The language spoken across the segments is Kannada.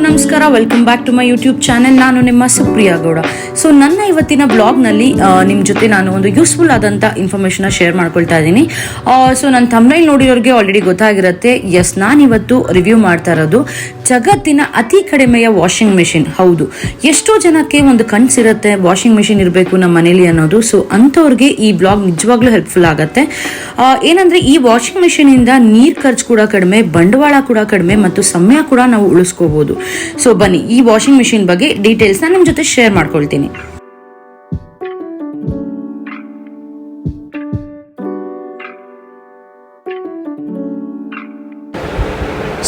ನಮಸ್ಕಾರ, welcome back to my YouTube channel. ನಾನು ನಿಮ್ಮ ಸುಪ್ರಿಯಾ ಗೌಡ. ಸೊ ನನ್ನ ಇವತ್ತಿನ ಬ್ಲಾಗ್ನಲ್ಲಿ ನಿಮ್ಮ ಜೊತೆ ನಾನು ಒಂದು ಯೂಸ್ಫುಲ್ ಆದಂಥ ಇನ್ಫಾರ್ಮೇಷನ್ನ ಶೇರ್ ಮಾಡ್ಕೊಳ್ತಾ ಇದ್ದೀನಿ. ಸೊ ನನ್ನ ಥಂಬ್ನೈಲ್ ನೋಡಿರೋರಿಗೆ ಆಲ್ರೆಡಿ ಗೊತ್ತಾಗಿರುತ್ತೆ. ಎಸ್, ನಾನಿವತ್ತು ರಿವ್ಯೂ ಮಾಡ್ತಾ ಇರೋದು ಜಗತ್ತಿನ ಅತಿ ಕಡಿಮೆಯ ವಾಷಿಂಗ್ ಮೆಷಿನ್. ಹೌದು, ಎಷ್ಟೋ ಜನಕ್ಕೆ ಒಂದು ಕನಸಿರುತ್ತೆ ವಾಷಿಂಗ್ ಮೆಷಿನ್ ಇರಬೇಕು ನಮ್ಮ ಮನೇಲಿ ಅನ್ನೋದು. ಸೊ ಅಂಥವ್ರಿಗೆ ಈ ಬ್ಲಾಗ್ ನಿಜವಾಗ್ಲೂ ಹೆಲ್ಪ್ಫುಲ್ ಆಗುತ್ತೆ. ಏನಂದರೆ ಈ ವಾಷಿಂಗ್ ಮೆಷಿನಿಂದ ನೀರು ಖರ್ಚು ಕೂಡ ಕಡಿಮೆ, ಬಂಡವಾಳ ಕೂಡ ಕಡಿಮೆ ಮತ್ತು ಸಮಯ ಕೂಡ ನಾವು ಉಳಿಸ್ಕೋಬಹುದು. ಸೊ ಬನ್ನಿ, ಈ ವಾಷಿಂಗ್ ಮೆಷಿನ್ ಬಗ್ಗೆ ಡೀಟೇಲ್ಸ್ನ ನಿಮ್ಮ ಜೊತೆ ಶೇರ್ ಮಾಡ್ಕೊಳ್ತೀನಿ.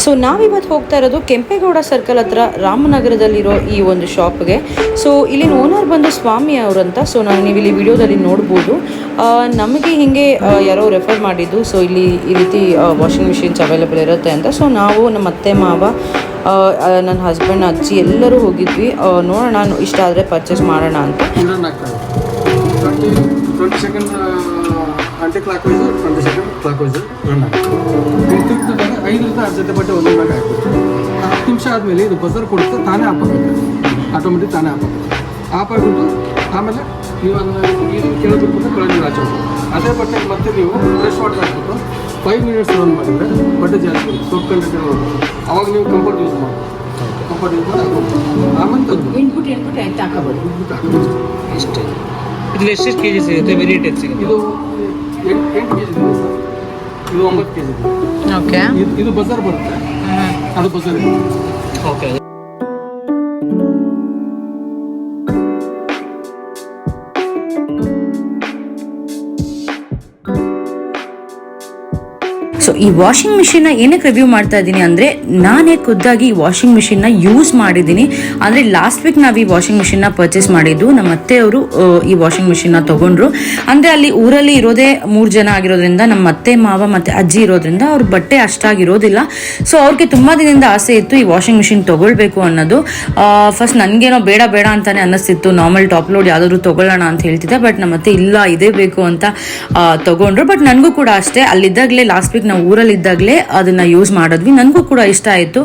ಸೊ ನಾವಿವತ್ತು ಹೋಗ್ತಾ ಇರೋದು ಕೆಂಪೇಗೌಡ ಸರ್ಕಲ್ ಹತ್ರ ರಾಮನಗರದಲ್ಲಿರೋ ಈ ಒಂದು ಶಾಪ್ಗೆ. ಸೊ ಇಲ್ಲಿನ ಓನರ್ ಬಂದು ಸ್ವಾಮಿ ಅವರಂತ. ಸೊ ನೀವು ಇಲ್ಲಿ ವಿಡಿಯೋದಲ್ಲಿ ನೋಡ್ಬೋದು. ನಮಗೆ ಹೀಗೆ ಯಾರೋ ರೆಫರ್ ಮಾಡಿದ್ದು. ಸೊ ಇಲ್ಲಿ ಈ ರೀತಿ ವಾಷಿಂಗ್ ಮಿಷಿನ್ಸ್ ಅವೈಲೇಬಲ್ ಇರುತ್ತೆ ಅಂತ. ಸೊ ನಾವು ನಮ್ಮ ಅತ್ತೆ ಮಾವ, ನನ್ನ ಹಸ್ಬೆಂಡ್, ಅಜ್ಜಿ ಎಲ್ಲರೂ ಹೋಗಿದ್ವಿ. ನೋಡೋಣ, ಇಷ್ಟ ಆದರೆ ಪರ್ಚೇಸ್ ಮಾಡೋಣ ಅಂತ. Anticlockwise 20 second clockwise run ಆಗುತ್ತೆ. 5ರಿಂದ 10 ಜೊತೆ ಬಟ್ಟೆ ಒಂದೊಂದು ಬ್ಯಾಗ್ ಹಾಕ್ಬೇಕು. 10 ನಿಮಿಷ ಆದಮೇಲೆ ಇದು ಬಜರ್ ಕೊಡುತ್ತೆ, ತಾನೇ ಆಫ್ ಆಗುತ್ತೆ. ಆಟೋಮೆಟಿಕ್ ತಾನೇ ಆಫ್ ಆಗುತ್ತೆ. ಆಫ್ ಆಗಿಬಿಟ್ಟು ಆಮೇಲೆ ನೀವು ಅದನ್ನು ನೀರು ಕೆಳಗೆ ಬಿಟ್ಬಿಟ್ಟು ಕೆಳಗೆ ನೀರು ಹಾಕೋದು. ಅದೇ ಬಟ್ಟೆ ಮತ್ತೆ ನೀವು ಫ್ರೆಶ್ ವಾಟರ್ ಹಾಕ್ಬಿಟ್ಟು 5 ಮಿನಿಟ್ಸ್ ರನ್ ಮಾಡಿದರೆ ಬಟ್ಟೆ ಜಾಸ್ತಿ ಬರುತ್ತೆ. ಸೋಪ್ ಕಂಟೆಂಟ್ ಹೋಗುತ್ತೆ. ಅವಾಗ ನೀವು ಕಂಫರ್ಟ್ ಯೂಸ್ ಮಾಡಿ ಆಮೇಲೆ ಇನ್ಪುಟ್ ಹಾಕೋಬೋದು. ಇಷ್ಟೇ. ಇದು ಎಷ್ಟು ಕೆಜಿ ಸಿಗುತ್ತೆ? ವೆರೈಟಿ ಸಿಗುತ್ತೆ. ಇದು 8 kg ಇದೆ ಸರ್. ಇದು 9 kg ಇದೆ. ಓಕೆ. ಇದು ಬಜಾರ್ ಬರುತ್ತೆ. ಅದು ಬಜಾರ್ ಇದೆ. ಓಕೆ. ಸೊ ಈ ವಾಷಿಂಗ್ ಮಿಷಿನ್ನ ಏನಕ್ಕೆ ರಿವ್ಯೂ ಮಾಡ್ತಾ ಇದ್ದೀನಿ ಅಂದರೆ, ನಾನೇ ಖುದ್ದಾಗಿ ಈ ವಾಷಿಂಗ್ ಮಿಷಿನ್ನ ಯೂಸ್ ಮಾಡಿದ್ದೀನಿ. ಅಂದರೆ ಲಾಸ್ಟ್ ವೀಕ್ ನಾವು ಈ ವಾಷಿಂಗ್ ಮಿಷಿನ್ನ ಪರ್ಚೇಸ್ ಮಾಡಿದ್ದು. ನಮ್ಮ ಅತ್ತೆಯವರು ಈ ವಾಷಿಂಗ್ ಮಿಷಿನ್ನ ತೊಗೊಂಡ್ರು. ಅಂದರೆ ಅಲ್ಲಿ ಊರಲ್ಲಿ ಇರೋದೇ 3 ಜನ ಆಗಿರೋದ್ರಿಂದ, ನಮ್ಮ ಅತ್ತೆ ಮಾವ ಮತ್ತು ಅಜ್ಜಿ ಇರೋದ್ರಿಂದ ಅವ್ರ ಬಟ್ಟೆ ಅಷ್ಟಾಗಿರೋದಿಲ್ಲ. ಸೊ ಅವ್ರಿಗೆ ತುಂಬ ದಿನದಿಂದ ಆಸೆ ಇತ್ತು ಈ ವಾಷಿಂಗ್ ಮಿಷಿನ್ ತೊಗೊಳ್ಬೇಕು ಅನ್ನೋದು. ಫಸ್ಟ್ ನನಗೇನೋ ಬೇಡ ಅಂತಾನೆ ಅನ್ನಿಸ್ತಿತ್ತು. ನಾರ್ಮಲ್ ಟಾಪ್ ಲೋಡ್ ಯಾವುದಾದ್ರು ತೊಗೊಳ್ಳೋಣ ಅಂತ ಹೇಳ್ತಿದ್ದೆ. ಬಟ್ ನಮ್ಮ ಅತ್ತೆ ಇಲ್ಲ, ಇದೇ ಬೇಕು ಅಂತ ತೊಗೊಂಡ್ರು. ಬಟ್ ನನಗೂ ಕೂಡ ಅಷ್ಟೇ, ಅಲ್ಲಿದ್ದಾಗಲೇ ಲಾಸ್ಟ್ ವೀಕ್ ನಾವು ಊರಲ್ಲಿದ್ದಾಗಲೇ ಅದನ್ನ ಯೂಸ್ ಮಾಡಿದ್ವಿ. ನನಗೂ ಕೂಡ ಇಷ್ಟ ಆಯಿತು.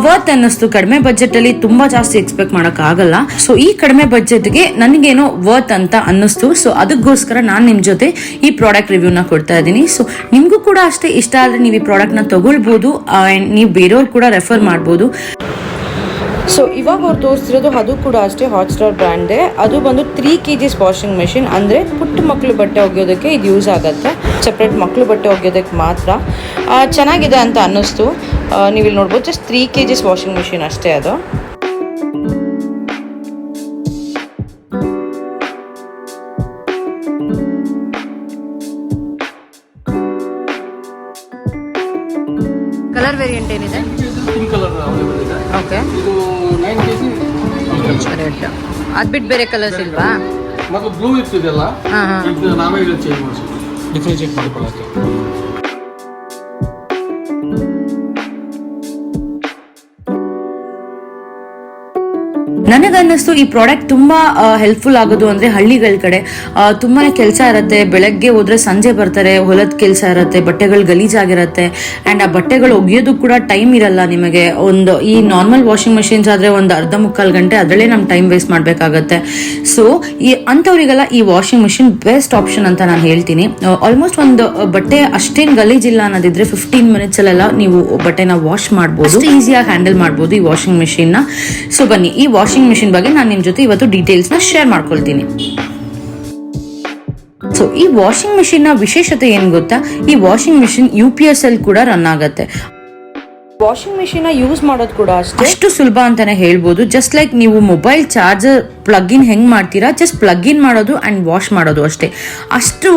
ವರ್ತ್ ಅನ್ನಿಸ್ತು. ಕಡಿಮೆ ಬಜೆಟಲ್ಲಿ ತುಂಬ ಜಾಸ್ತಿ ಎಕ್ಸ್ಪೆಕ್ಟ್ ಮಾಡೋಕ್ಕಾಗಲ್ಲ. ಸೊ ಈ ಕಡಿಮೆ ಬಜೆಟ್ಗೆ ನನಗೇನೋ ವರ್ತ್ ಅಂತ ಅನ್ನಿಸ್ತು. ಸೊ ಅದಕ್ಕೋಸ್ಕರ ನಾನು ನಿಮ್ಮ ಜೊತೆ ಈ ಪ್ರಾಡಕ್ಟ್ ರಿವ್ಯೂನ ಕೊಡ್ತಾ ಇದ್ದೀನಿ. ಸೊ ನಿಮಗೂ ಕೂಡ ಅಷ್ಟೇ ಇಷ್ಟ ಆದರೆ ನೀವು ಈ ಪ್ರಾಡಕ್ಟ್ನ ತೊಗೊಳ್ಬೋದು. ನೀವು ಬೇರೆಯವ್ರು ಕೂಡ ರೆಫರ್ ಮಾಡ್ಬೋದು. ಸೊ ಇವಾಗ ಅವ್ರು ತೋರಿಸ್ತಿರೋದು ಅದು ಕೂಡ ಅಷ್ಟೇ ಹಾಟ್ಸ್ಟಾರ್ ಬ್ರ್ಯಾಂಡೇ. ಅದು ಬಂದು 3 kg ವಾಷಿಂಗ್ ಮೆಷಿನ್. ಅಂದರೆ ಪುಟ್ಟ ಮಕ್ಕಳು ಬಟ್ಟೆ ಒಗೆಯೋದಕ್ಕೆ ಇದು ಯೂಸ್ ಆಗುತ್ತೆ. ಸಪ್ರೇಟ್ ಮಕ್ಕಳು ಬಟ್ಟೆ ಒಗೆಯೋದಕ್ಕೆ ಮಾತ್ರ. ಚೆನ್ನಾಗಿದೆ ಅಂತ ಅನ್ನಿಸ್ತು. ನೀವು ಇಲ್ಲಿ ನೋಡ್ಬೋದು, ಜಸ್ಟ್ 3 kg ವಾಷಿಂಗ್ ಮೆಷಿನ್ ಅಷ್ಟೇ ಅದು. ಕಲರ್ ವೇರಿಯಂಟ್ ಏನಿದೆ? ಪಿಂಕ್ ಕಲರ್ ಅವೈಲೇಬಲ್ ಇದೆ. ಓಕೆ. ಇದು 9 kg ರೆಡ್. ಅದು ಬಿಟ್ಟು ಬೇರೆ ಕಲರ್ಸ್ ಇಲ್ವಾ? ಮತ್ತು ಬ್ಲೂ ಇರ್ತಿದೆಯಲ್ಲ, ಇದು ನಾವೇ ಇದು ಚೇಂಜ್ ಮಾಡಿಸ್ತೀವಿ, ಡಿಫ್ರೆನ್ಶಿಯೇಟ್ ಮಾಡ್ಕೊಳ್ಳೋಕ್ಕೆ. ನನಗನ್ನಿಸ್ತು ಈ ಪ್ರಾಡಕ್ಟ್ ತುಂಬ ಹೆಲ್ಪ್ಫುಲ್ ಆಗೋದು ಅಂದರೆ ಹಳ್ಳಿಗಳ ಕಡೆ ತುಂಬಾ ಕೆಲಸ ಇರುತ್ತೆ. ಬೆಳಗ್ಗೆ ಹೋದ್ರೆ ಸಂಜೆ ಬರ್ತಾರೆ, ಹೊಲದ ಕೆಲಸ ಇರುತ್ತೆ, ಬಟ್ಟೆಗಳು ಗಲೀಜಾಗಿರುತ್ತೆ. ಆ್ಯಂಡ್ ಆ ಬಟ್ಟೆಗಳು ಒಗೆಯೋದು ಕೂಡ ಟೈಮ್ ಇರಲ್ಲ ನಿಮಗೆ. ಈ ನಾರ್ಮಲ್ ವಾಷಿಂಗ್ ಮೆಷಿನ್ಸ್ ಆದರೆ ಒಂದು ಅರ್ಧ ಮುಕ್ಕಾಲು ಗಂಟೆ ಅದರಲ್ಲೇ ನಮ್ಮ ಟೈಮ್ ವೇಸ್ಟ್ ಮಾಡಬೇಕಾಗತ್ತೆ. ಸೊ ಅಂಥವರಿಗೆಲ್ಲ ಈ ವಾಷಿಂಗ್ ಮೆಷಿನ್ ಬೆಸ್ಟ್ ಆಪ್ಷನ್ ಅಂತ ನಾನು ಹೇಳ್ತೀನಿ. ಆಲ್ಮೋಸ್ಟ್ ಒಂದು ಬಟ್ಟೆ ಅಷ್ಟೇನು ಗಲೀಜಿಲ್ಲ ಅನ್ನೋದಿದ್ರೆ 15 ಮಿನಿಟ್ಸಲ್ಲೆಲ್ಲ ನೀವು ಬಟ್ಟೆನ ವಾಶ್ ಮಾಡ್ಬೋದು. ಈಸಿಯಾಗಿ ಹ್ಯಾಂಡಲ್ ಮಾಡ್ಬೋದು ಈ ವಾಷಿಂಗ್ ಮೆಷಿನ್ನ. ಸೊ ಬನ್ನಿ, ಈ ವಾಷಿಂಗ್ ಮೆಷಿನ್ ಬಗ್ಗೆ ನಾನು ನಿಮ್ಮ ಜೊತೆ ಇವತ್ತು ಡೀಟೇಲ್ಸ್ನ ಶೇರ್ ಮಾಡ್ಕೊಳ್ತೀನಿ. ಸೊ ಈ ವಾಷಿಂಗ್ ಮೆಷಿನ್ ನ ವಿಶೇಷತೆ ಏನ್ ಗೊತ್ತಾ? ಈ ವಾಷಿಂಗ್ ಮೆಷಿನ್ UPS ಅಲ್ಲಿ ಕೂಡ ರನ್ ಆಗುತ್ತೆ. ವಾಷಿಂಗ್ ಮೆಷಿನ್ ಯೂಸ್ ಮಾಡೋದು ಕೂಡ ಅಷ್ಟು ಸುಲಭ ಅಂತಾನೆ ಹೇಳ್ಬೋದು. ಜಸ್ಟ್ ಲೈಕ್ ನೀವು ಮೊಬೈಲ್ ಚಾರ್ಜರ್ ಪ್ಲಗ್ ಇನ್ ಹೆಂಗ್ ಮಾಡ್ತೀರಾ, ಜಸ್ಟ್ ಪ್ಲಗ್ ಇನ್ ಮಾಡೋದು ಅಂಡ್ ವಾಶ್ ಮಾಡೋದು ಅಷ್ಟೇ. ಅಷ್ಟು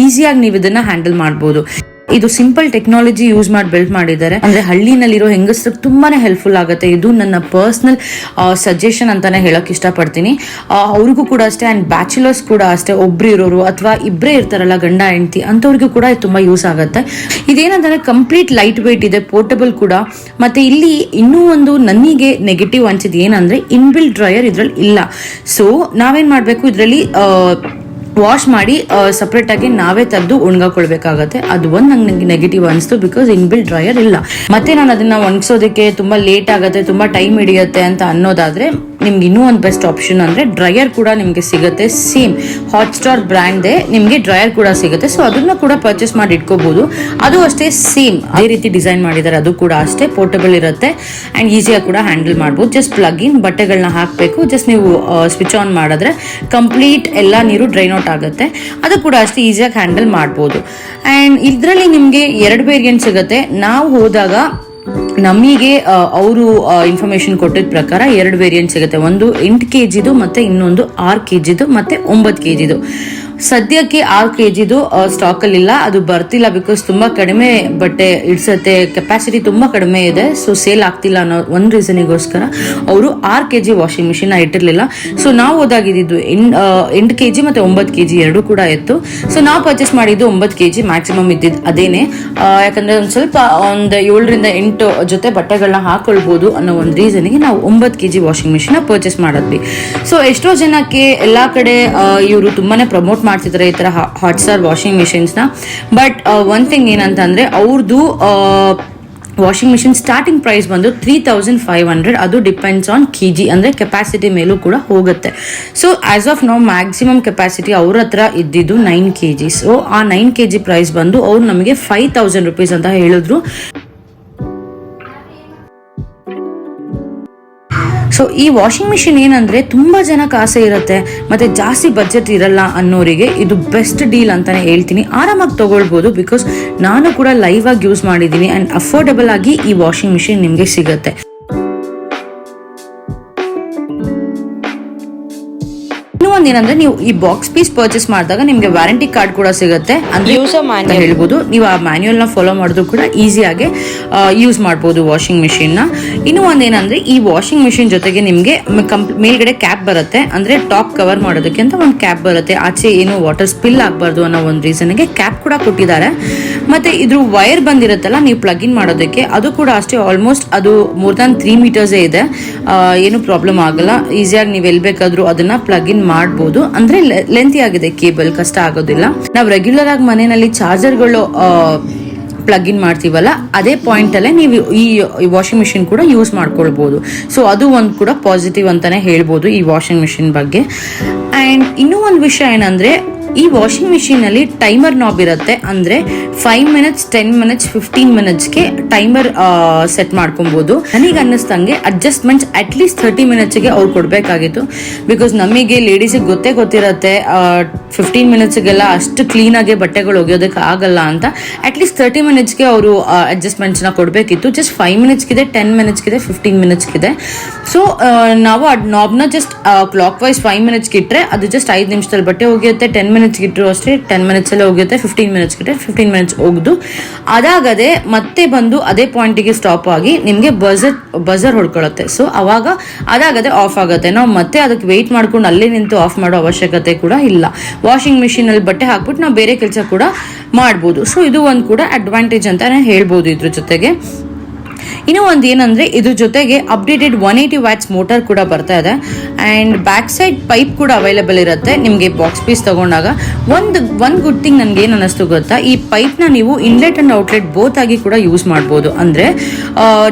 ಈಸಿಯಾಗಿ ನೀವು ಇದನ್ನ ಹ್ಯಾಂಡಲ್ ಮಾಡ್ಬೋದು. ಇದು ಸಿಂಪಲ್ ಟೆಕ್ನಾಲಜಿ ಯೂಸ್ ಮಾಡಿ ಬಿಲ್ಡ್ ಮಾಡಿದ್ದಾರೆ. ಅಂದ್ರೆ ಹಳ್ಳಿನಲ್ಲಿರೋ ಹೆಂಗಸ್ರಿಗೆ ತುಂಬಾನೇ ಹೆಲ್ಪ್ಫುಲ್ ಆಗುತ್ತೆ. ಇದು ನನ್ನ ಪರ್ಸನಲ್ ಸಜೆಷನ್ ಅಂತಾನೆ ಹೇಳಕ್ ಇಷ್ಟಪಡ್ತೀನಿ. ಅವ್ರಿಗೂ ಕೂಡ ಅಷ್ಟೇ, ಅಂಡ್ ಬ್ಯಾಚುಲರ್ಸ್ ಕೂಡ ಅಷ್ಟೇ, ಒಬ್ರು ಇರೋರು ಅಥವಾ ಇಬ್ಬರೇ ಇರ್ತಾರಲ್ಲ ಗಂಡ ಹೆಂಡತಿ ಅಂತವ್ರಿಗೂ ಕೂಡ ಇದು ತುಂಬಾ ಯೂಸ್ ಆಗುತ್ತೆ. ಇದೇನಂತಂದ್ರೆ ಕಂಪ್ಲೀಟ್ ಲೈಟ್ ವೇಟ್ ಇದೆ, ಪೋರ್ಟಬಲ್ ಕೂಡ. ಮತ್ತೆ ಇಲ್ಲಿ ಇನ್ನೂ ಒಂದು ನನಗೆ ನೆಗೆಟಿವ್ ಅನ್ಸಿದ್ ಏನಂದ್ರೆ ಇನ್ಬಿಲ್ಟ್ ಡ್ರೈಯರ್ ಇದ್ರಲ್ಲಿ ಇಲ್ಲ. ಸೊ ನಾವೇನ್ ಮಾಡ್ಬೇಕು, ಇದ್ರಲ್ಲಿ ವಾಶ್ ಮಾಡಿ ಸಪ್ರೇಟ್ ಆಗಿ ನಾವೇ ತೆಗೆದು ಒಣಗಾಕೊಳ್ಬೇಕಾಗತ್ತೆ. ಅದು ಒಂದು ನಂಗೆ ನೆಗೆಟಿವ್ ಅನಿಸ್ತು, ಬಿಕಾಸ್ ಇನ್ಬಿಲ್ಟ್ ಡ್ರೈಯರ್ ಇಲ್ಲ. ಮತ್ತೆ ನಾನು ಅದನ್ನ ಒಣಗಿಸೋದಕ್ಕೆ ತುಂಬಾ ಲೇಟ್ ಆಗುತ್ತೆ, ತುಂಬಾ ಟೈಮ್ ಹಿಡಿಯುತ್ತೆ ಅಂತ ಅನ್ನೋದಾದ್ರೆ ನಿಮ್ಗೆ ಇನ್ನೂ ಒಂದು ಬೆಸ್ಟ್ ಆಪ್ಷನ್ ಅಂದ್ರೆ ಡ್ರೈಯರ್ ಕೂಡ ನಿಮ್ಗೆ ಸಿಗುತ್ತೆ. ಸೇಮ್ ಹಾಟ್ಸ್ಟಾರ್ ಬ್ರ್ಯಾಂಡ್ದೇ ನಿಮ್ಗೆ ಡ್ರೈಯರ್ ಕೂಡ ಸಿಗುತ್ತೆ. ಸೊ ಅದನ್ನ ಕೂಡ ಪರ್ಚೇಸ್ ಮಾಡಿ ಇಟ್ಕೋಬಹುದು. ಅದು ಅಷ್ಟೇ ಸೇಮ್ ಅದೇ ರೀತಿ ಡಿಸೈನ್ ಮಾಡಿದ್ದಾರೆ. ಅದು ಕೂಡ ಅಷ್ಟೇ ಪೋರ್ಟಬಲ್ ಇರುತ್ತೆ ಅಂಡ್ ಈಸಿಯಾಗಿ ಕೂಡ ಹ್ಯಾಂಡಲ್ ಮಾಡ್ಬೋದು. ಜಸ್ಟ್ ಪ್ಲಗ್ ಇನ್ ಬಟ್ಟೆಗಳನ್ನ ಹಾಕಬೇಕು, ಜಸ್ಟ್ ನೀವು ಸ್ವಿಚ್ ಆನ್ ಮಾಡಿದ್ರೆ ಕಂಪ್ಲೀಟ್ ಎಲ್ಲ ನೀರು ಡ್ರೈನ್ ಔಟ್ ಆಗುತ್ತೆ. ಅದು ಕೂಡ ಅಷ್ಟೇ ಈಸಿಯಾಗಿ ಹ್ಯಾಂಡಲ್ ಮಾಡ್ಬೋದು. ಅಂಡ್ ಇದರಲ್ಲಿ ನಿಮ್ಗೆ 2 ವೇರಿಯಂಟ್ ಸಿಗುತ್ತೆ. ನಾವು ಹೋದಾಗ ನಮಗೆ ಅವರು ಇನ್ಫಾರ್ಮೇಶನ್ ಕೊಟ್ಟಿದ ಪ್ರಕಾರ 2 ವೇರಿಯಂಟ್ ಸಿಗುತ್ತೆ. ಒಂದು 8 kgದು ಮತ್ತೆ ಇನ್ನೊಂದು 6 kgದು ಮತ್ತೆ 9 kgದು. ಸದ್ಯಕ್ಕೆ 6 kgದು ಸ್ಟಾಕ್ ಅಲ್ಲಿ ಇಲ್ಲ, ಅದು ಬರ್ತಿಲ್ಲ. ಬಿಕಾಸ್ ತುಂಬಾ ಕಡಿಮೆ ಬಟ್ಟೆ ಇಡ್ಸತ್ತೆ, ಕೆಪಾಸಿಟಿ ತುಂಬಾ ಕಡಿಮೆ ಇದೆ. ಸೊ ಸೇಲ್ ಆಗ್ತಿಲ್ಲ ಅನ್ನೋ ಒಂದು ರೀಸನಿಗೋಸ್ಕರ ಅವರು 6 kg ವಾಷಿಂಗ್ ಮಿಷಿನ್ ಇಟ್ಟಿರ್ಲಿಲ್ಲ. ಸೊ ನಾವು ಓದಾಗಿದ್ದು 8 kg ಮತ್ತೆ 9 kg ಎರಡು ಕೂಡ ಇತ್ತು. ಸೊ ನಾವು ಪರ್ಚೇಸ್ ಮಾಡಿದ್ದು 9 kg ಮ್ಯಾಕ್ಸಿಮಮ್ ಇದ್ದಿದ್ದು ಅದೇನೆ. ಯಾಕಂದ್ರೆ ಒಂದ್ ಸ್ವಲ್ಪ ಒಂದು 7 ರಿಂದ 8 ಜೊತೆ ಬಟ್ಟೆಗಳನ್ನ ಹಾಕೊಳ್ಬಹುದು ಅನ್ನೋ ಒಂದು ರೀಸನ್ಗೆ ನಾವು 9 kg ವಾಷಿಂಗ್ ಮಿಷಿನ್ ಪರ್ಚೇಸ್ ಮಾಡಿದ್ವಿ. ಸೊ ಎಷ್ಟೋ ಜನಕ್ಕೆ ಎಲ್ಲಾ ಕಡೆ ಇವರು ತುಂಬಾನೇ ಪ್ರಮೋಟ್ ಮಾಡ್ತಿದ್ದಾರೆ ಈ ತರ ಹಾಟ್ಸ್ಟಾರ್ ವಾಷಿಂಗ್ ಮಿಷಿನ್ಸ್ ನ. ಬಟ್ ಒನ್ ಥಿಂಗ್ ಏನಂತಂದ್ರೆ ಅವ್ರದ್ದು ವಾಷಿಂಗ್ ಮಿಷಿನ್ ಸ್ಟಾರ್ಟಿಂಗ್ ಪ್ರೈಸ್ ಬಂದು 3500. ಅದು ಡಿಪೆಂಡ್ಸ್ ಆನ್ ಕೆಜಿ, ಅಂದ್ರೆ ಕೆಪಾಸಿಟಿ ಮೇಲೂ ಕೂಡ ಹೋಗುತ್ತೆ. So as of now maximum capacity ಅವ್ರ ಹತ್ರ ಇದ್ದಿದ್ದು 9 kg. ಸೊ ಆ 9 kg ಪ್ರೈಸ್ ಬಂದು ಅವ್ರು ನಮಗೆ 5000 rupees ಅಂತ ಹೇಳಿದ್ರು. ಸೊ ಈ ವಾಷಿಂಗ್ ಮಿಷಿನ್ ಏನಂದ್ರೆ ತುಂಬಾ ಜನಕ್ಕೆ ಆಸೆ ಇರುತ್ತೆ ಮತ್ತೆ ಜಾಸ್ತಿ ಬಜೆಟ್ ಇರಲ್ಲ ಅನ್ನೋರಿಗೆ ಇದು ಬೆಸ್ಟ್ ಡೀಲ್ ಅಂತಾನೆ ಹೇಳ್ತೀನಿ. ಆರಾಮಾಗಿ ತಗೊಳ್ಬಹುದು, ಬಿಕಾಸ್ ನಾನು ಕೂಡ ಲೈವ್ ಆಗಿ ಯೂಸ್ ಮಾಡಿದ್ದೀನಿ ಅಂಡ್ ಅಫೋರ್ಡಬಲ್ ಆಗಿ ಈ ವಾಷಿಂಗ್ ಮಿಷಿನ್ ನಿಮ್ಗೆ ಸಿಗುತ್ತೆ. ಏನಂದ್ರೆ ನೀವು ಈ ಬಾಕ್ಸ್ ಪೀಸ್ ಪರ್ಚೇಸ್ ಮಾಡಿದಾಗ ನಿಮ್ಗೆ ವಾರಂಟಿ ಕಾರ್ಡ್ ಕೂಡ ಸಿಗುತ್ತೆ. ಅಂದ್ರೆ ಅಂತ ಹೇಳ್ಬೋದು, ನೀವು ಆ ಮ್ಯಾನ್ಯುಯಲ್ ನ ಫಾಲೋ ಮಾಡಿದ್ರು ಕೂಡ ಈಸಿಯಾಗಿ ಯೂಸ್ ಮಾಡಬಹುದು ವಾಷಿಂಗ್ ಮಿಷಿನ್ ನ. ಇನ್ನು ಒಂದೇನಂದ್ರೆ ಈ ವಾಷಿಂಗ್ ಮಿಷಿನ್ ಜೊತೆಗೆ ನಿಮ್ಗೆ ಮೇಲ್ಗಡೆ ಕ್ಯಾಪ್ ಬರುತ್ತೆ, ಅಂದ್ರೆ ಟಾಪ್ ಕವರ್ ಮಾಡೋದಕ್ಕೆ ಅಂತ ಒಂದು ಕ್ಯಾಪ್ ಬರುತ್ತೆ. ಆಚೆ ಏನು ವಾಟರ್ ಸ್ಪಿಲ್ ಆಗಬಾರ್ದು ಅನ್ನೋ ಒಂದು ರೀಸನ್ಗೆ ಕ್ಯಾಪ್ ಕೂಡ ಕೊಟ್ಟಿದ್ದಾರೆ. ಮತ್ತೆ ಇದ್ರ ವೈರ್ ಬಂದಿರುತ್ತಲ್ಲ ನೀವು ಪ್ಲಗ್ ಇನ್ ಮಾಡೋದಕ್ಕೆ, ಅದು ಕೂಡ ಅಷ್ಟೇ ಆಲ್ಮೋಸ್ಟ್ ಅದು ಮೋರ್ ದನ್ 3 meters ಇದೆ. ಏನು ಪ್ರಾಬ್ಲಮ್ ಆಗಲ್ಲ, ಈಸಿಯಾಗಿ ನೀವು ಎಲ್ಲಿ ಬೇಕಾದ್ರೂ ಅದನ್ನ ಪ್ಲಗ್ ಇನ್ ಮಾಡಬಹುದು. ಅಂದ್ರೆ ಲೆಂತಿ ಆಗಿದೆ ಕೇಬಲ್, ಕಷ್ಟ ಆಗೋದಿಲ್ಲ. ನಾವು ರೆಗ್ಯುಲರ್ ಆಗಿ ಮನೆಯಲ್ಲಿ ಚಾರ್ಜರ್ಗಳು ಪ್ಲಗ್ ಇನ್ ಮಾಡ್ತೀವಲ್ಲ, ಅದೇ ಪಾಯಿಂಟ್ ಅಲ್ಲೇ ನೀವು ಈ ವಾಷಿಂಗ್ ಮಿಷಿನ್ ಕೂಡ ಯೂಸ್ ಮಾಡ್ಕೊಳ್ಬಹುದು. ಸೊ ಅದು ಒಂದು ಕೂಡ ಪಾಸಿಟಿವ್ ಅಂತಾನೆ ಹೇಳ್ಬೋದು ಈ ವಾಷಿಂಗ್ ಮಿಷಿನ್ ಬಗ್ಗೆ. ಅಂಡ್ ಇನ್ನೂ ಒಂದು ವಿಷಯ ಏನಂದ್ರೆ ಈ ವಾಷಿಂಗ್ ಮಿಷಿನ್ ಅಲ್ಲಿ ಟೈಮರ್ ನಾಬ್ ಇರುತ್ತೆ. ಅಂದ್ರೆ 5 minutes, 10 minutes, 15 minutesಗೆ ಟೈಮರ್ ಸೆಟ್ ಮಾಡ್ಕೊಬಹುದು. ನನಗೆ ಅನ್ನಿಸ್ತಂಗೆ ಅಡ್ಜಸ್ಟ್ಮೆಂಟ್ಸ್ ಅಟ್ ಲೀಸ್ಟ್ 30 minutesಗೆ ಅವ್ರು ಕೊಡ್ಬೇಕಾಗಿತ್ತು. ಬಿಕಾಸ್ ನಮಗೆ ಲೇಡೀಸಿಗೆ ಗೊತ್ತಿರತ್ತೆ 15 minutesಗೆಲ್ಲ ಅಷ್ಟು ಕ್ಲೀನ್ ಆಗಿ ಬಟ್ಟೆಗಳು ಒಗೆಯೋದಕ್ಕೆ ಆಗಲ್ಲ ಅಂತ. ಅಟ್ ಲೀಸ್ಟ್ 30 minutesಗೆ ಅವರು ಅಡ್ಜಸ್ಟ್ಮೆಂಟ್ಸ್ ನ ಕೊಡ್ಬೇಕಿತ್ತು. ಜಸ್ಟ್ 5 minutesಗಿದೆ, 10 minutesಗಿದೆ, 15 minutesಗಿದೆ. ಸೊ ನಾವು ಆ ನಾಬ್ನ ಜಸ್ಟ್ ಕ್ಲಾಕ್ ವೈಸ್ 5 minutesಗೆ ಇಟ್ರೆ ಅದು ಜಸ್ಟ್ 5 ನಿಮಿಷದಲ್ಲಿ ಬಟ್ಟೆ ಒಗೆಯುತ್ತೆ. 10 minutes ಇಟ್ಟರು ಅಷ್ಟೇ 10 minutes ಅಲ್ಲೇ ಹೋಗುತ್ತೆ. 15 minutes ಇಟ್ಟರೆ 15 minutes ಹೋಗ್ದು ಅದಾಗದೆ ಮತ್ತೆ ಬಂದು ಅದೇ ಪಾಯಿಂಟಿಗೆ ಸ್ಟಾಪ್ ಆಗಿ ನಿಮ್ಗೆ ಬಜರ್ ಹೊಡ್ಕೊಳ್ಳುತ್ತೆ. ಸೊ ಅವಾಗ ಅದಾಗದೆ ಆಫ್ ಆಗುತ್ತೆ. ನಾವು ಮತ್ತೆ ಅದಕ್ಕೆ ವೆಯ್ಟ್ ಮಾಡ್ಕೊಂಡು ಅಲ್ಲೇ ನಿಂತು ಆಫ್ ಮಾಡೋ ಅವಶ್ಯಕತೆ ಕೂಡ ಇಲ್ಲ. ವಾಷಿಂಗ್ ಮಿಷಿನ್ ಅಲ್ಲಿ ಬಟ್ಟೆ ಹಾಕ್ಬಿಟ್ಟು ನಾವು ಬೇರೆ ಕೆಲಸ ಕೂಡ ಮಾಡ್ಬೋದು. ಸೊ ಇದು ಒಂದು ಕೂಡ ಅಡ್ವಾಂಟೇಜ್ ಅಂತಾನೆ ಹೇಳ್ಬೋದು ಇದ್ರ ಜೊತೆಗೆ. ಇನ್ನು ಒಂದು ಏನಂದ್ರೆ ಇದ್ರ ಜೊತೆಗೆ ಅಪ್ಡೇಟೆಡ್ 180 watts ಮೋಟರ್ ಕೂಡ ಬರ್ತಾ ಇದೆ. ಅಂಡ್ ಬ್ಯಾಕ್ ಸೈಡ್ ಪೈಪ್ ಕೂಡ ಅವೈಲೇಬಲ್ ಇರುತ್ತೆ ನಿಮ್ಗೆ ಬಾಕ್ಸ್ ಪೀಸ್ ತಗೊಂಡಾಗ. ಒಂದು ಗುಡ್ ಥಿಂಗ್ ನನ್ಗೆ ಏನ್ ಅನ್ನಿಸ್ತು ಗೊತ್ತಾ, ಈ ಪೈಪ್ ನ ನೀವು ಇನ್ಲೆಟ್ ಅಂಡ್ ಔಟ್ಲೆಟ್ ಬೋತ್ ಆಗಿ ಕೂಡ ಯೂಸ್ ಮಾಡ್ಬೋದು. ಅಂದ್ರೆ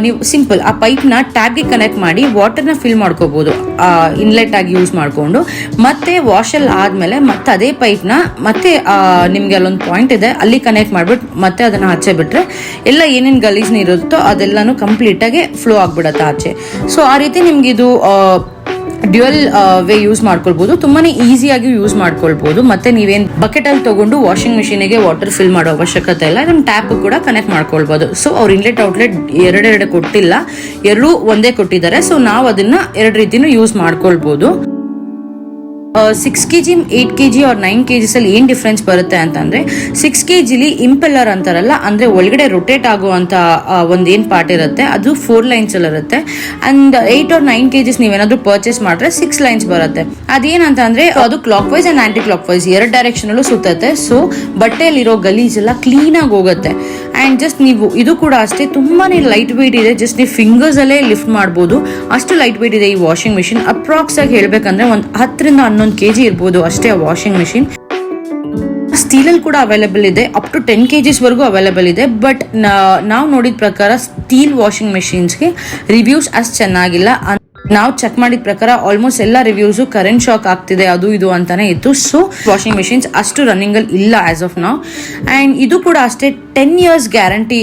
ನೀವು ಸಿಂಪಲ್ ಆ ಪೈಪ್ ನ ಟ್ಯಾಬ್ ಗೆ ಕನೆಕ್ಟ್ ಮಾಡಿ ವಾಟರ್ ನ ಫಿಲ್ ಮಾಡ್ಕೋಬಹುದು ಇನ್ಲೆಟ್ ಆಗಿ ಯೂಸ್ ಮಾಡ್ಕೊಂಡು. ಮತ್ತೆ ವಾಶಲ್ ಆದ್ಮೇಲೆ ಮತ್ತೆ ಅದೇ ಪೈಪ್ ನ ಮತ್ತೆ ನಿಮ್ಗೆ ಅಲ್ಲೊಂದು ಪಾಯಿಂಟ್ ಇದೆ ಅಲ್ಲಿ ಕನೆಕ್ಟ್ ಮಾಡ್ಬಿಟ್ಟು ಮತ್ತೆ ಅದನ್ನ ಹಚ್ಚೆ ಬಿಟ್ರೆ ಎಲ್ಲ ಏನೇನ್ ಗಲೀಜ್ ನೀರುತ್ತೋ ಅದೆಲ್ಲಾನು ಕಂಪ್ಲೀಟ್ ಆಗಿ ಫ್ಲೋ ಆಗ್ಬಿಡತ್ತೆ ಆಚೆ. ಸೊ ಆ ರೀತಿ ನಿಮ್ಗೆ ಇದು ಡ್ಯುಯಲ್ ವೇ ಯೂಸ್ ಮಾಡ್ಕೊಳ್ಬಹುದು, ತುಂಬಾನೇ ಈಸಿಯಾಗಿ ಯೂಸ್ ಮಾಡ್ಕೊಳ್ಬಹುದು. ಮತ್ತೆ ನೀವೇನ್ ಬಕೆಟ್ ಅಲ್ಲಿ ತಗೊಂಡು ವಾಷಿಂಗ್ ಮಿಷಿನ್ಗೆ ವಾಟರ್ ಫಿಲ್ ಮಾಡೋ ಅವಶ್ಯಕತೆ ಇಲ್ಲ. ಇದನ್ನ ಟ್ಯಾಪ್ ಕೂಡ ಕನೆಕ್ಟ್ ಮಾಡ್ಕೊಳ್ಬಹುದು. ಸೊ ಅವ್ರು ಇನ್ಲೆಟ್ ಔಟ್ಲೆಟ್ ಎರಡೆರಡು ಕೊಟ್ಟಿಲ್ಲ, ಎರಡೂ ಒಂದೇ ಕೊಟ್ಟಿದ್ದಾರೆ. ಸೊ ನಾವು ಅದನ್ನ ಎರಡು ರೀತಿನೂ ಯೂಸ್ ಮಾಡ್ಕೊಳ್ಬಹುದು. 6 kg 8 kg ಆರ್ 9 kgs ಅಲ್ಲಿ ಏನ್ ಡಿಫ್ರೆನ್ಸ್ ಬರುತ್ತೆ ಅಂತಂದ್ರೆ 6 kg ಇಂಪೆಲ್ಲರ್ ಅಂತಾರಲ್ಲ, ಅಂದ್ರೆ ಒಳಗಡೆ ರೊಟೇಟ್ ಆಗುವಂತ ಒಂದೇನ್ ಪಾರ್ಟ್ ಇರುತ್ತೆ ಅದು 4 ಲೈನ್ಸ್ ಅಲ್ಲಿ ಇರುತ್ತೆ. ಅಂಡ್ 8 ಆರ್ 9 kgs ನೀವೇನಾದ್ರೂ ಪರ್ಚೇಸ್ ಮಾಡಿದ್ರೆ 6 ಲೈನ್ಸ್ ಬರುತ್ತೆ. ಅದೇನಂತ ಅಂದ್ರೆ ಅದು clockwise and anticlockwise 2 direction ಅಲ್ಲೂ ಸುತ್ತತ್ತೆ. ಸೊ ಬಟ್ಟೆಯಲ್ಲಿರೋ ಗಲೀಜ್ ಎಲ್ಲ ಕ್ಲೀನ್ ಆಗಿ ಹೋಗುತ್ತೆ. ಅಂಡ್ ಜಸ್ಟ್ ನೀವು ಇದು ಕೂಡ ಅಷ್ಟೇ ತುಂಬಾನೇ ಲೈಟ್ ವೇಟ್ ಇದೆ. ಜಸ್ಟ್ ನೀವು ಫಿಂಗರ್ಸ್ ಅಲ್ಲೇ ಲಿಫ್ಟ್ ಮಾಡಬಹುದು, ಅಷ್ಟು ಲೈಟ್ ವೇಟ್ ಇದೆ ಈ ವಾಷಿಂಗ್ ಮಿಷಿನ್. ಅಪ್ರಾಕ್ಸ್ ಆಗಿ ಹೇಳ್ಬೇಕಂದ್ರೆ ಒಂದು 10 ರಿಂದ 11 kg ಇರ್ಬೋದು ಅಷ್ಟೇ ವಾಷಿಂಗ್ ಮಿಷಿನ್. ಸ್ಟೀಲಲ್ಲಿ ಕೂಡ ಅವೈಲೇಬಲ್ ಇದೆ, ಅಪ್ ಟು 10 kgs ವರೆಗೂ ಅವೈಲೇಬಲ್ ಇದೆ. ಬಟ್ ನಾವು ನೋಡಿದ ಪ್ರಕಾರ ಸ್ಟೀಲ್ ವಾಷಿಂಗ್ ಮಿಷಿನ್ಸ್ಗೆ ರಿವ್ಯೂಸ್ ಅಷ್ಟು ಚೆನ್ನಾಗಿಲ್ಲ. ನಾವು ಚೆಕ್ ಮಾಡಿದ ಪ್ರಕಾರ ಆಲ್ಮೋಸ್ಟ್ ಎಲ್ಲ ರಿವ್ಯೂಸು ಕರೆಂಟ್ ಶಾಕ್ ಆಗ್ತಿದೆ ಅದು ಇದು ಅಂತಾನೆ ಇತ್ತು. ಸೊ ವಾಷಿಂಗ್ ಮಿಷಿನ್ಸ್ ಅಷ್ಟು ರನ್ನಿಂಗ್ ಅಲ್ಲಿ ಇಲ್ಲ ಆಸ್ ಆಫ್ ನೌ. ಅಂಡ್ ಇದು ಕೂಡ ಅಷ್ಟೇ 10 years ಗ್ಯಾರಂಟಿ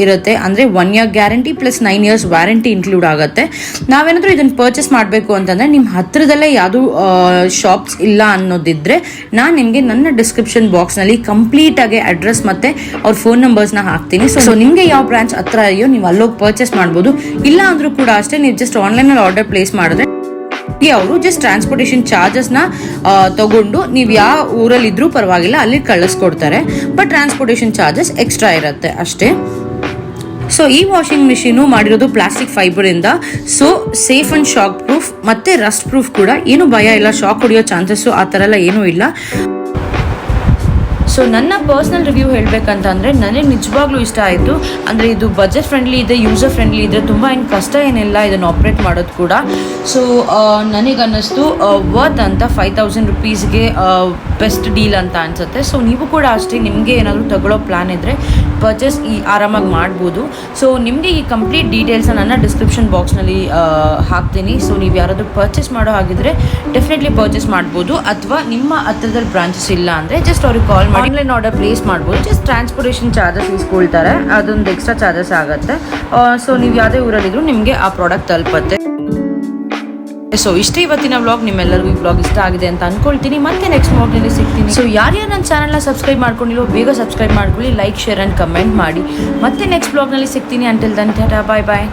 ಇರುತ್ತೆ. ಅಂದ್ರೆ 1 year guarantee plus 9 years warranty include ಆಗುತ್ತೆ. ನಾವೇನಾದ್ರೂ ಇದನ್ನ ಪರ್ಚೇಸ್ ಮಾಡಬೇಕು ಅಂತಂದ್ರೆ ನಿಮ್ಮ ಹತ್ರದಲ್ಲೇ ಯಾವುದು ಶಾಪ್ಸ್ ಇಲ್ಲ ಅನ್ನೋದಿದ್ರೆ ನಾನು ನಿಮಗೆ ನನ್ನ ಡಿಸ್ಕ್ರಿಪ್ಷನ್ ಬಾಕ್ಸ್ ನಲ್ಲಿ ಕಂಪ್ಲೀಟ್ ಆಗಿ ಅಡ್ರೆಸ್ ಮತ್ತೆ ಅವ್ರ ಫೋನ್ ನಂಬರ್ಸ್ ನ ಹಾಕ್ತೀನಿ. ಸೊ ನಿಮ್ಗೆ ಯಾವ ಬ್ರಾಂಚ್ ಹತ್ರ ಇದೆಯೋ ನೀವು ಅಲ್ಲೋಗಿ ಪರ್ಚೇಸ್ ಮಾಡ್ಬೋದು. ಇಲ್ಲ ಅಂದ್ರೂ ಕೂಡ ಅಷ್ಟೇ, ನೀವು ಜಸ್ಟ್ ಆನ್ಲೈನ್ ಅಲ್ಲಿ ಆರ್ಡರ್ ಪ್ಲೇಸ್ ಮಾಡಿದ್ರೆ ಅವರು ಜಸ್ಟ್ ಟ್ರಾನ್ಸ್ಪೋರ್ಟೇಷನ್ ಚಾರ್ಜಸ್ ನ ತಗೊಂಡು ನೀವು ಯಾವ ಊರಲ್ಲಿ ಇದ್ರೂ ಪರವಾಗಿಲ್ಲ ಅಲ್ಲಿ ಕಳಿಸ್ಕೊಡ್ತಾರೆ. ಬಟ್ ಟ್ರಾನ್ಸ್ಪೋರ್ಟೇಷನ್ ಚಾರ್ಜಸ್ ಎಕ್ಸ್ಟ್ರಾ ಇರುತ್ತೆ ಅಷ್ಟೇ. ಸೊ ಈ ವಾಷಿಂಗ್ ಮಿಷಿನು ಮಾಡಿರೋದು ಪ್ಲಾಸ್ಟಿಕ್ ಫೈಬರ್ ಇಂದ. So safe and shock proof ಮತ್ತೆ ರಸ್ಟ್ ಪ್ರೂಫ್ ಕೂಡ. ಏನು ಭಯ ಇಲ್ಲ, ಶಾಕ್ ಹೊಡೆಯೋ ಚಾನ್ಸಸ್ ಆ ಥರ ಎಲ್ಲ ಏನೂ ಇಲ್ಲ. ಸೊ ನನ್ನ ಪರ್ಸ್ನಲ್ ರಿವ್ಯೂ ಹೇಳಬೇಕಂತಂದರೆ ನನಗೆ ನಿಜವಾಗ್ಲೂ ಇಷ್ಟ ಆಯಿತು. ಅಂದರೆ ಇದು ಬಜೆಟ್ ಫ್ರೆಂಡ್ಲಿ ಇದೆ, ಯೂಸರ್ ಫ್ರೆಂಡ್ಲಿ ಇದೆ, ತುಂಬ ಏನು ಕಷ್ಟ ಏನಿಲ್ಲ ಇದನ್ನು ಆಪ್ರೇಟ್ ಮಾಡೋದು ಕೂಡ. ಸೊ ನನಗನ್ನಿಸ್ತು ವರ್ತ್ ಅಂತ 5000 rupeesಗೆ ಬೆಸ್ಟ್ ಡೀಲ್ ಅಂತ ಅನಿಸುತ್ತೆ. ಸೊ ನೀವು ಕೂಡ ಅಷ್ಟೇ, ನಿಮಗೆ ಏನಾದರೂ ತಗೊಳ್ಳೋ ಪ್ಲ್ಯಾನ್ ಇದ್ದರೆ ಪರ್ಚೇಸ್ ಆರಾಮಾಗಿ ಮಾಡ್ಬೋದು. ಸೊ ನಿಮಗೆ ಈ ಕಂಪ್ಲೀಟ್ ಡೀಟೇಲ್ಸ್ನ ನನ್ನ ಡಿಸ್ಕ್ರಿಪ್ಷನ್ ಬಾಕ್ಸ್ನಲ್ಲಿ ಹಾಕ್ತೀನಿ. ಸೊ ನೀವು ಯಾರಾದರೂ ಪರ್ಚೇಸ್ ಮಾಡೋ ಹಾಗಿದ್ರೆ ಡೆಫಿನೆಟ್ಲಿ ಪರ್ಚೇಸ್ ಮಾಡ್ಬೋದು. ಅಥವಾ ನಿಮ್ಮ ಹತ್ರದಲ್ಲಿ ಬ್ರಾಂಚಸ್ ಇಲ್ಲ ಅಂದರೆ ಜಸ್ಟ್ ಅವ್ರಿಗೆ ಕಾಲ್ ಮಾಡಿ ಆನ್ಲೈನ್ ಆರ್ಡರ್ ಪ್ಲೇಸ್ ಮಾಡ್ಬೋದು. ಜಸ್ಟ್ ಟ್ರಾನ್ಸ್ಪೋರ್ಟೇಷನ್ ಚಾರ್ಜಸ್ ಇಸ್ಕೊಳ್ತಾರೆ, ಅದೊಂದು ಎಕ್ಸ್ಟ್ರಾ ಚಾರ್ಜಸ್ ಆಗುತ್ತೆ. ಸೊ ನೀವು ಯಾವುದೇ ಊರಲ್ಲಿದ್ದರೂ ನಿಮಗೆ ಆ ಪ್ರಾಡಕ್ಟ್ ತಲುಪುತ್ತೆ. ಸೊ ಇಷ್ಟೇ ಇವತ್ತಿನ ವ್ಲಾಗ್. ನಿಮ್ಮೆಲ್ಲರಿಗೂ ಈ ವ್ಲಾಗ್ ಇಷ್ಟ ಆಗಿದೆ ಅಂತ ಅನ್ಕೊಳ್ತೀನಿ. ಮತ್ತೆ ನೆಕ್ಸ್ಟ್ ವ್ಲಾಗ್ನಲ್ಲಿ ಸಿಗ್ತೀನಿ. ಸೊ ಯಾರ್ಯಾರು ನನ್ನ ಚಾನಲ್ನ ಸಬ್ಸ್ಕ್ರೈಬ್ ಮಾಡ್ಕೊಂಡಿರೋ ಬೇಗ ಸಬ್ಸ್ಕ್ರೈಬ್ ಮಾಡ್ಕೊಳ್ಳಿ, ಲೈಕ್ ಶೇರ್ ಆ್ಯಂಡ್ ಕಮೆಂಟ್ ಮಾಡಿ. ಮತ್ತೆ ನೆಕ್ಸ್ಟ್ ವ್ಲಾಗ್ನಲ್ಲಿ ಸಿಗ್ತೀನಿ. ಅಂಟಿಲ್ ದನ್ ಟಾಟಾ, ಬಾಯ್ ಬಾಯ್.